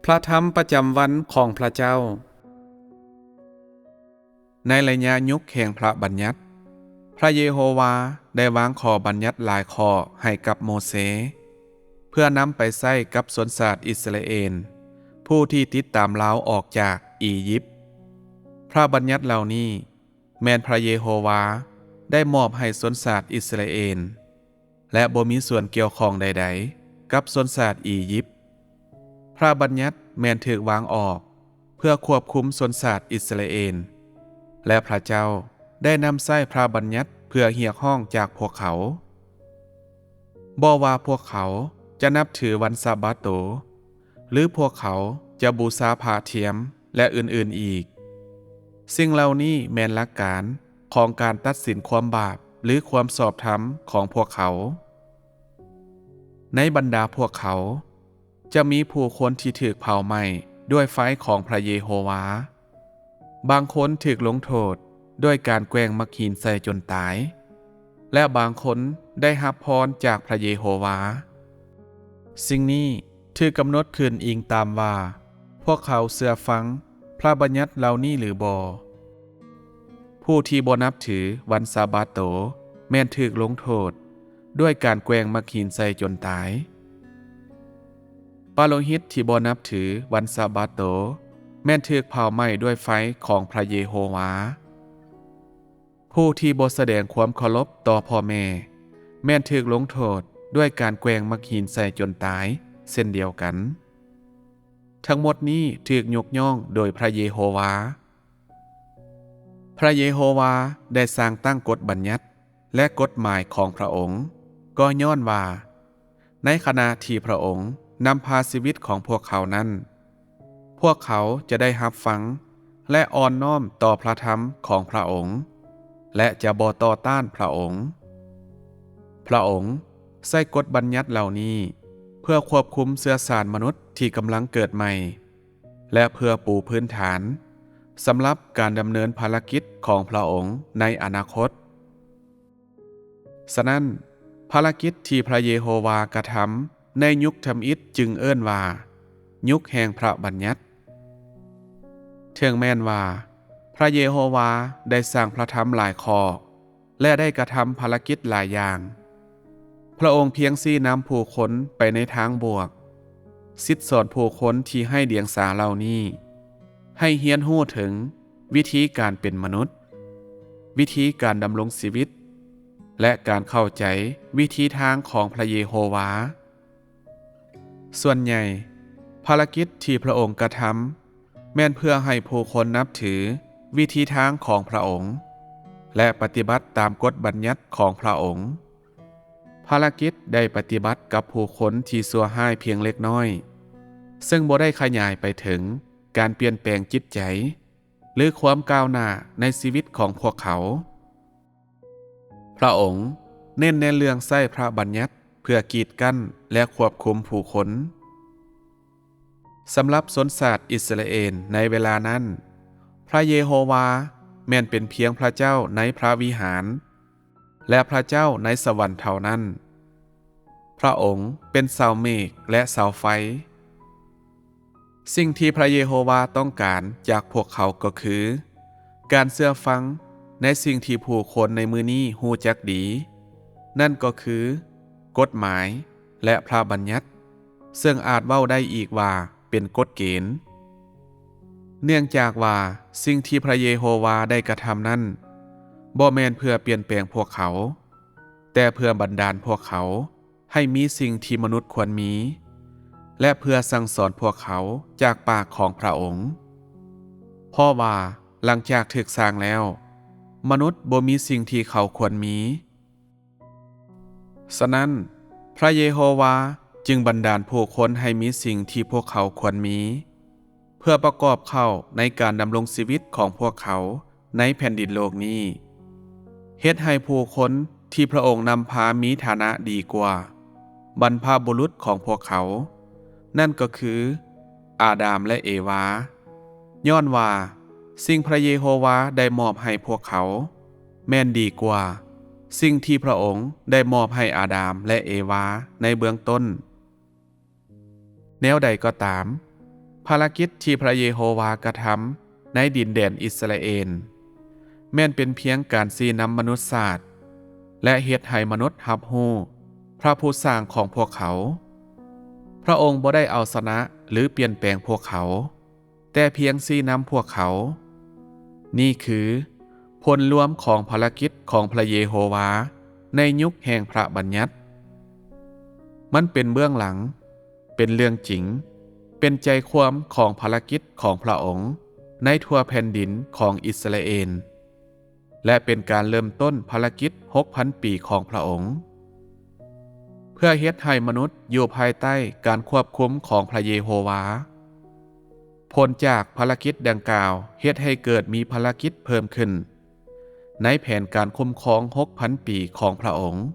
พระธรรมประจำวันของพระเจ้าในระยะยุคแห่งพระบัญญัติพระเยโฮวาได้วางข้อบัญญัติหลายข้อให้กับโมเสสเพื่อนำไปใช้กับชนชาติอิสราเอลผู้ที่ติดตามลาวออกจากอียิปต์พระบัญญัติเหล่านี้แม้นพระเยโฮวาได้มอบให้ชนชาติอิสราเอลและบ่มีส่วนเกี่ยวข้องใดๆกับชนชาติอียิปต์พระบัญญัติแม้นถูกวางออกเพื่อควบคุมชนชาติอิสราเอลและพระเจ้าได้นำใช้พระบัญญัติเพื่อเรียกร้องจากพวกเขาบ่ว่าพวกเขาจะนับถือวันซาบาโตหรือพวกเขาจะบูชาพระเทียมและอื่นๆอีกสิ่งเหล่านี้แม่นหลักการของการตัดสินความบาปหรือความชอบธรรมของพวกเขาในบรรดาพวกเขาจะมีผู้คนที่ถูกเผาไหม้ด้วยไฟของพระเยโฮวาบางคนถูกลงโทษด้วยการแกว่งมักหินใส่จนตายและบางคนได้รับพรจากพระเยโฮวาสิ่งนี้ถูกกำหนดขึ้นอิงตามว่าพวกเขาเชื่อฟังพระบัญญัติเหล่านี้หรือบ่ผู้ที่บ่นับถือวันซาบาโตแม่นถูกลงโทษด้วยการแกว่งมักหินใส่จนตายปาโลหิตที่บ่นับถือวันซาบาโตแม่นถูกเผาไหม้ด้วยไฟของพระเยโฮวาผู้ที่บ่แสดงความเคารพต่อพ่อแม่แม่นถูกลงโทษด้วยการแกว่งมักหินใส่จนตายเช่นเดียวกันทั้งหมดนี้ถูกยกย่องโดยพระเยโฮวาพระเยโฮวาได้สร้างตั้งกฎบัญญัติและกฎหมายของพระองค์ก็ย้อนว่าในขณะที่พระองค์นำพาชีวิตของพวกเขานั้นพวกเขาจะได้รับฟังและอ่อนน้อมต่อพระธรรมของพระองค์และจะบ่ต่อต้านพระองค์พระองค์ใช้กฎบัญญัติเหล่านี้เพื่อควบคุมเชื้อสายมนุษย์ที่กำลังเกิดใหม่และเพื่อปูพื้นฐานสำหรับการดำเนินภารกิจของพระองค์ในอนาคตฉะนั้นภารกิจที่พระเยโฮวากระทำในยุคทำอิฐจึงเอิ้นว่ายุคแห่งพระบัญญัติถึงแม้นว่าพระเยโฮวาได้สร้างพระธรรมหลายข้อและได้กระทำภารกิจหลายอย่างพระองค์เพียงชี้นำผู้คนไปในทางบวกซิดสอนผู้คนที่ให้เดียงสาเหล่านี้ให้เฮียนรู้ถึงวิธีการเป็นมนุษย์วิธีการดำรงชีวิตและการเข้าใจวิธีทางของพระเยโฮวาส่วนใหญ่ภารกิจที่พระองค์กระทำแม่นเพื่อให้ผู้คนนับถือวิธีทางของพระองค์และปฏิบัติตามกฎบัญญัติของพระองค์ภารกิจได้ปฏิบัติกับผู้คนที่ชั่วร้ายเพียงเล็กน้อยซึ่งบ่ได้ขยายไปถึงการเปลี่ยนแปลงจิตใจหรือความก้าวหน้าในชีวิตของพวกเขาพระองค์เน้นในเรื่องใช้พระบัญญัติเพื่อกีดกั้นและควบคุมผู้คนสำหรับชนชาติอิสราเอลในเวลานั้นพระเยโฮวาแม้นเป็นเพียงพระเจ้าในพระวิหารและพระเจ้าในสวรรค์เท่านั้นพระองค์เป็นเสาเมฆและเสาไฟสิ่งที่พระเยโฮวาต้องการจากพวกเขาก็คือการเชื่อฟังในสิ่งที่ผู้คนในมื้อนี้ฮู้จักดีนั่นก็คือกฎหมายและพระบัญญัติซึ่งอาจเว้าได้อีกว่าเป็นกฎเกณฑ์เนื่องจากว่าสิ่งที่พระเยโฮวาได้กระทำนั้นบ่แม่นเพื่อเปลี่ยนแปลงพวกเขาแต่เพื่อบันดาลพวกเขาให้มีสิ่งที่มนุษย์ควรมีและเพื่อสั่งสอนพวกเขาจากปากของพระองค์เพราะว่าหลังจากถูกสร้างแล้วมนุษย์บ่มีสิ่งที่เขาควรมีฉะนั้นพระเยโฮวาจึงบันดาลผู้คนให้มีสิ่งที่พวกเขาควรมีเพื่อประกอบเข้าในการดำรงชีวิตของพวกเขาในแผ่นดินโลกนี้เฮ็ดให้ผู้คนที่พระองค์นำพามีฐานะดีกว่าบรรพบุรุษของพวกเขานั่นก็คืออาดามและเอวาย้อนว่าสิ่งพระเยโฮวาได้มอบให้พวกเขาแม่นดีกว่าสิ่งที่พระองค์ได้มอบให้อาดามและเอวาในเบื้องต้นแนวใดก็ตาม ภารกิจที่พระเยโฮวากระทำในดินแดนอิสราเอลแม่นเป็นเพียงการชี้นำมนุษยชาติและเฮ็ดให้มนุษย์รับรู้พระผู้สร้างของพวกเขา พระองค์บ่ได้เอาชนะหรือเปลี่ยนแปลงพวกเขา แต่เพียงชี้นำพวกเขา นี่คือผลรวมของภารกิจของพระเยโฮวาในยุคแห่งพระบัญญัติ มันเป็นเบื้องหลัง เป็นเรื่องจริง เป็นใจความของภารกิจของพระองค์ในทั่วแผ่นดินของอิสราเอล และเป็นการเริ่มต้นภารกิจ 6,000 ปีของพระองค์ เพื่อเฮ็ดให้มนุษย์อยู่ภายใต้การควบคุมของพระเยโฮวา ผลจากภารกิจดังกล่าวเฮ็ดให้เกิดมีภารกิจเพิ่มขึ้นในแผนการคุ้มครอง 6,000 ปีของพระองค์